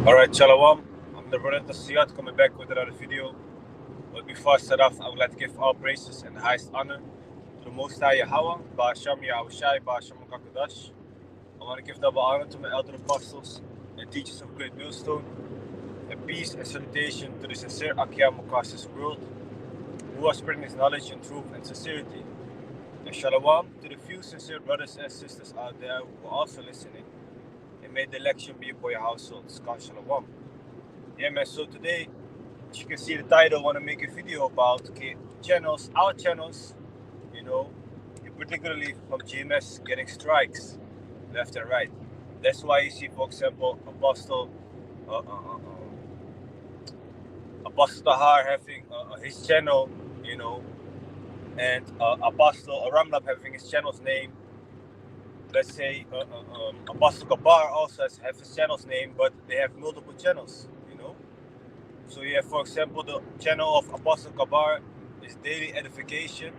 Alright, Shalom. I'm the brother Siyat coming back with another video. But before I start off, I would like to give all praises and the highest honor to the Most High Yahweh, Ba'asham Yahushai, Ba'asham Kakadash. I want to give double honor to my elder apostles and teachers of Great Millstone, and peace and salutation to the sincere Akyam across this world, who are spreading his knowledge and truth and sincerity. And Shalom to the few sincere brothers and sisters out there who are also listening, and may the election be upon your households. God Shalom. Yeah, man, so today, as you can see the title, I want to make a video about channels, our channels, you know, particularly from GMS getting strikes left and right. That's why you see, for example, Apostle Tahar having his channel, you know, and Apostle Ramlab having his channel's name. Let's say Apostle Kabar also has his channel's name, but they have multiple channels, you know. So you have, for example, the channel of Apostle Kabar is Daily Edification,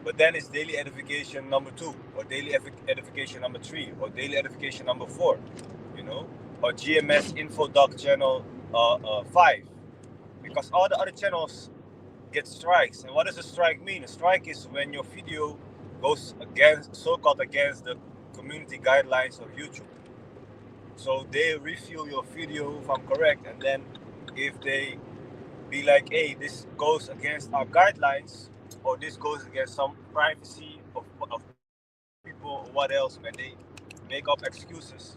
but then it's Daily Edification number 2, or Daily Edification number 3, or Daily Edification number 4, you know, or GMS Info Doc channel 5, because all the other channels get strikes. And what does a strike mean? A strike is when your video goes against, so-called against the community guidelines of YouTube. So they review your video, if I'm correct, and then if they be like, hey, this goes against our guidelines, or this goes against some privacy of people, or what else, man, they make up excuses.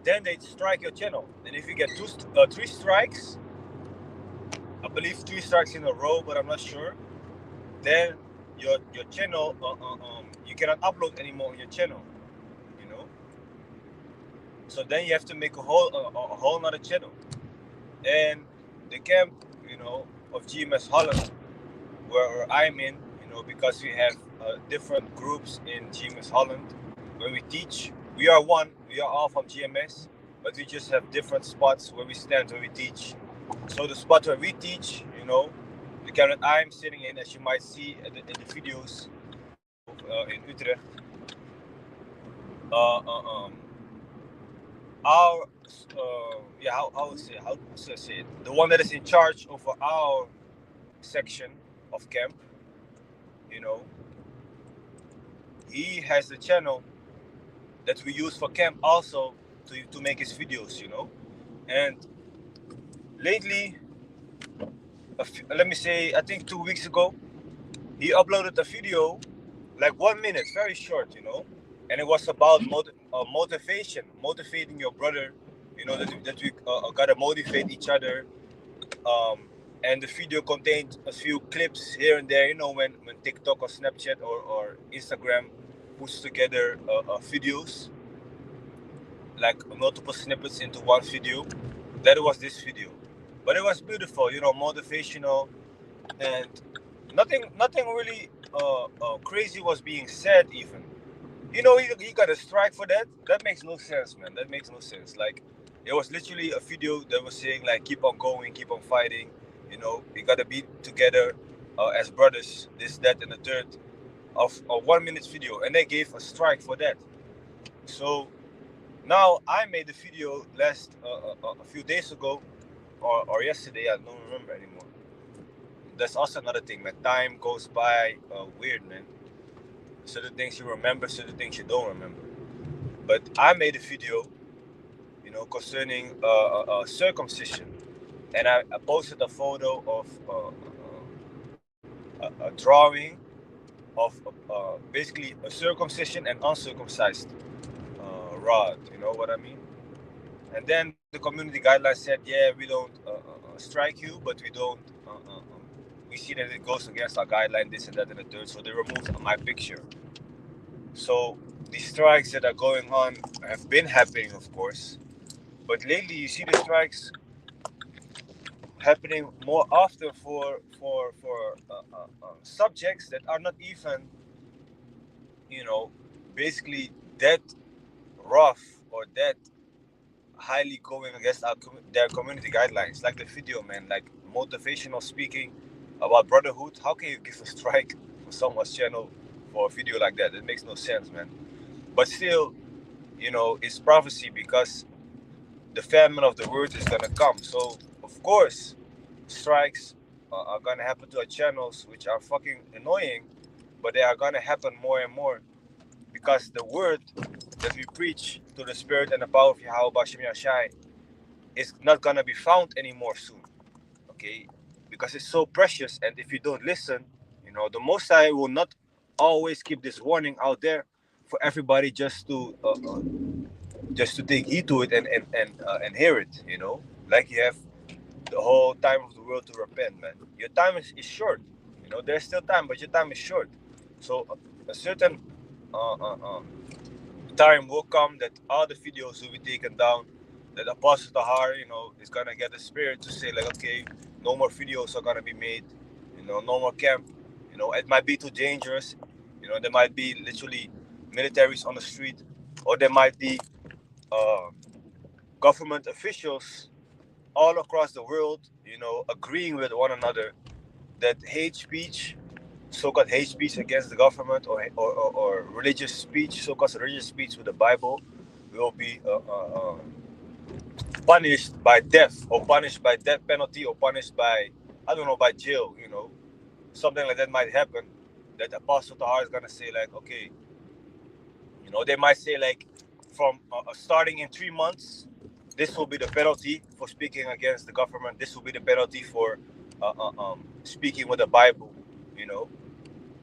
Then they strike your channel. And if you get 3 strikes, I believe 3 strikes in a row, but I'm not sure, then your channel, you cannot upload anymore on your channel, you know. So then you have to make a whole another channel. And the camp, you know, of GMS Holland, where I'm in, you know, because we have different groups in GMS Holland where we teach. We are one, we are all from GMS, but we just have different spots where we stand, where we teach. So the spot where we teach, you know, the camp that I'm sitting in, as you might see in the videos in Utrecht, uh, uh, um, our yeah, how should I say it? The one that is in charge over our section of camp, you know, he has the channel that we use for camp also to make his videos, you know. And lately, let me say, I think 2 weeks ago, he uploaded a video, like 1 minute, very short, you know, and it was about motivation, motivating your brother, you know, that we gotta motivate each other. Um, and the video contained a few clips here and there, you know, when TikTok or Snapchat or Instagram puts together videos, like multiple snippets into one video. That was this video, but it was beautiful, you know, motivational, and nothing really crazy was being said. Even, you know, he got a strike for that. That makes no sense, man. That makes no sense. Like, it was literally a video that was saying like, keep on going, keep on fighting. You know, we gotta be together as brothers. This, that, and the third of a 1 minute video, and they gave a strike for that. So now I made the video a few days ago, or yesterday. I don't remember anymore. That's also another thing, man. Time goes by weird, man. Certain things you remember, certain things you don't remember. But I made a video, you know, concerning circumcision, and I posted a photo of a drawing of basically a circumcision and uncircumcised rod. You know what I mean? And then the community guidelines said, yeah, we don't strike you, but we don't. We see that it goes against our guideline, this and that and the third. So they removed my picture. So these strikes that are going on have been happening, of course, but lately you see the strikes happening more often for subjects that are not even, you know, basically that rough or that highly going against their community guidelines, like the video, man, like motivational speaking about brotherhood. How can you give a strike for someone's channel for a video like that? It makes no sense, man. But still, you know, it's prophecy, because the famine of the word is gonna come. So of course, strikes are gonna happen to our channels, which are fucking annoying, but they are gonna happen more and more because the word that we preach to the spirit and the power of Yahweh Bashem Yashai is not gonna be found anymore soon. Okay, because it's so precious, and if you don't listen, the Most High will not always keep this warning out there for everybody just to take heed to it and hear it. Like you have the whole time of the world to repent, man. Your time is short. There's still time, but your time is short. So a certain uh, uh, uh, time will come that all the videos will be taken down. That Apostle Tahar, is gonna get the spirit to say like, okay, no more videos are gonna be made. No more camp. It might be too dangerous. There might be literally militaries on the street, or there might be uh, government officials all across the world, agreeing with one another that hate speech, so-called hate speech against the government, or religious speech, so-called religious speech with the Bible, will be punished by death, or punished by death penalty, or punished by, I don't know, by jail. Something like that might happen. That Apostle Tahar is gonna say like, okay, they might say like, from starting in 3 months, this will be the penalty for speaking against the government. This will be the penalty for speaking with the Bible, you know,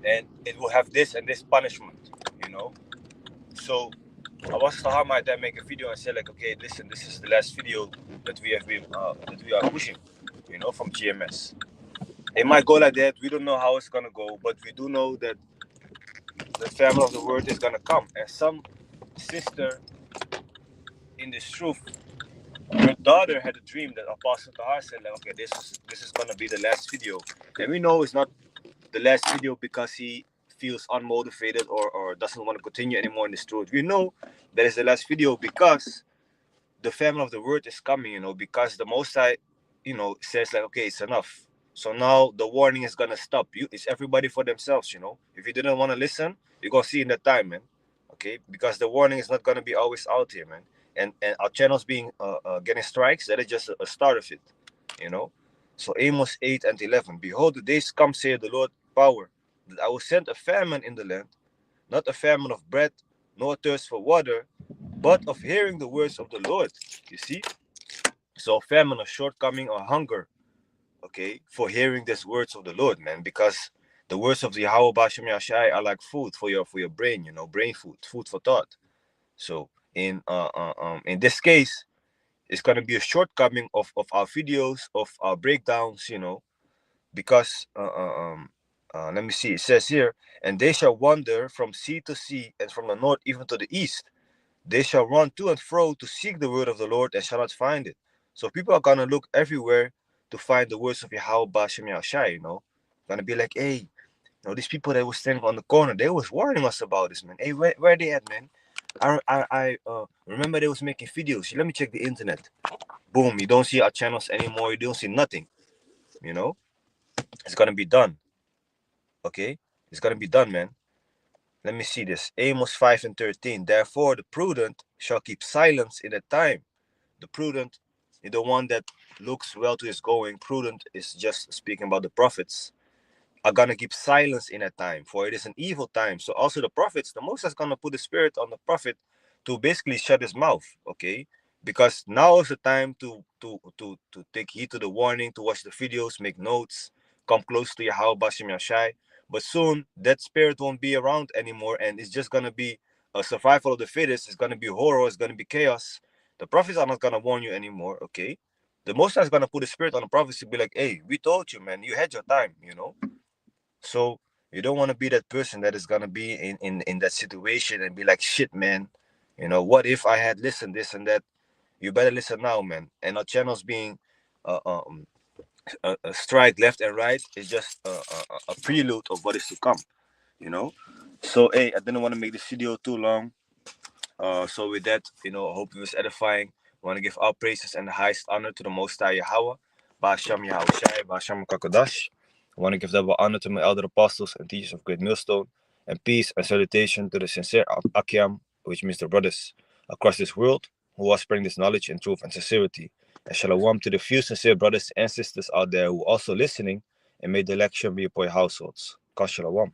and it will have this and this punishment, you know. So I was Tahar might then make a video and say like, okay, listen, this is the last video that we have been that we are pushing, from GMS. It might go like that. We don't know how it's gonna go, but we do know that the family of the word is gonna come. And some sister in this truth, her daughter had a dream that Apostle Tahar said like, okay, this is gonna be the last video. And we know it's not the last video because he feels unmotivated, or doesn't want to continue anymore in this truth. We know that it's the last video because the family of the word is coming, because the Most High, says like, okay, it's enough. So now the warning is gonna stop. It's everybody for themselves. If you didn't want to listen, you're gonna see in that time, man. Okay, because the warning is not gonna be always out here, man. And our channels being getting strikes, that is just a start of it, you know. So Amos 8:11, behold, the days come, saith the Lord power, that I will send a famine in the land, not a famine of bread, nor thirst for water, but of hearing the words of the Lord. You see? So famine of shortcoming or hunger, okay, for hearing these words of the Lord, man, because the words of the Yahweh Bashem Yashai are like food for your brain, brain food for thought. So in this case, it's gonna be a shortcoming of our videos, of our breakdowns, because let me see, it says here, and they shall wander from sea to sea, and from the north even to the east. They shall run to and fro to seek the word of the Lord and shall not find it. So people are gonna look everywhere to find the words of Yahweh Bashem Yahshai, Gonna be like, hey, these people that were standing on the corner, they was warning us about this, man. Hey, where they at, man? I remember they was making videos. Let me check the internet. Boom, you don't see our channels anymore. You don't see nothing. It's gonna be done. Okay? It's gonna be done, man. Let me see this. Amos 5:13. Therefore, the prudent shall keep silence in that time. The prudent is the one that looks well to his going. Prudent is just speaking about the prophets. Are gonna keep silence in that time, for it is an evil time. So also the prophets, the Most is gonna put the spirit on the prophet to basically shut his mouth, okay? Because now is the time to take heed to the warning, to watch the videos, make notes, come close to Yahweh Bashem Yashai. But soon that spirit won't be around anymore, and it's just gonna be a survival of the fittest. It's gonna be horror. It's gonna be chaos. The prophets are not gonna warn you anymore, okay? The Most High is gonna put the spirit on the prophets to be like, hey, we told you, man, you had your time. So you don't want to be that person that is gonna be in that situation and be like, shit, man. What if I had listened this and that? You better listen now, man. And our channels being uh, um, a strike left and right is just a prelude of what is to come. So hey, I didn't want to make this video too long. So with that, I hope it was edifying. I want to give all praises and the highest honor to the Most High Yahweh, Ba'asham Yahushai, Ba'asham Kakodash. I want to give double honor to my elder apostles and teachers of Great Millstone, and peace and salutation to the sincere Akiam, which means the brothers across this world, who will spreading this knowledge and truth and sincerity. And shalom to the few sincere brothers and sisters out there who are also listening, and may the election be upon your households. God shalom.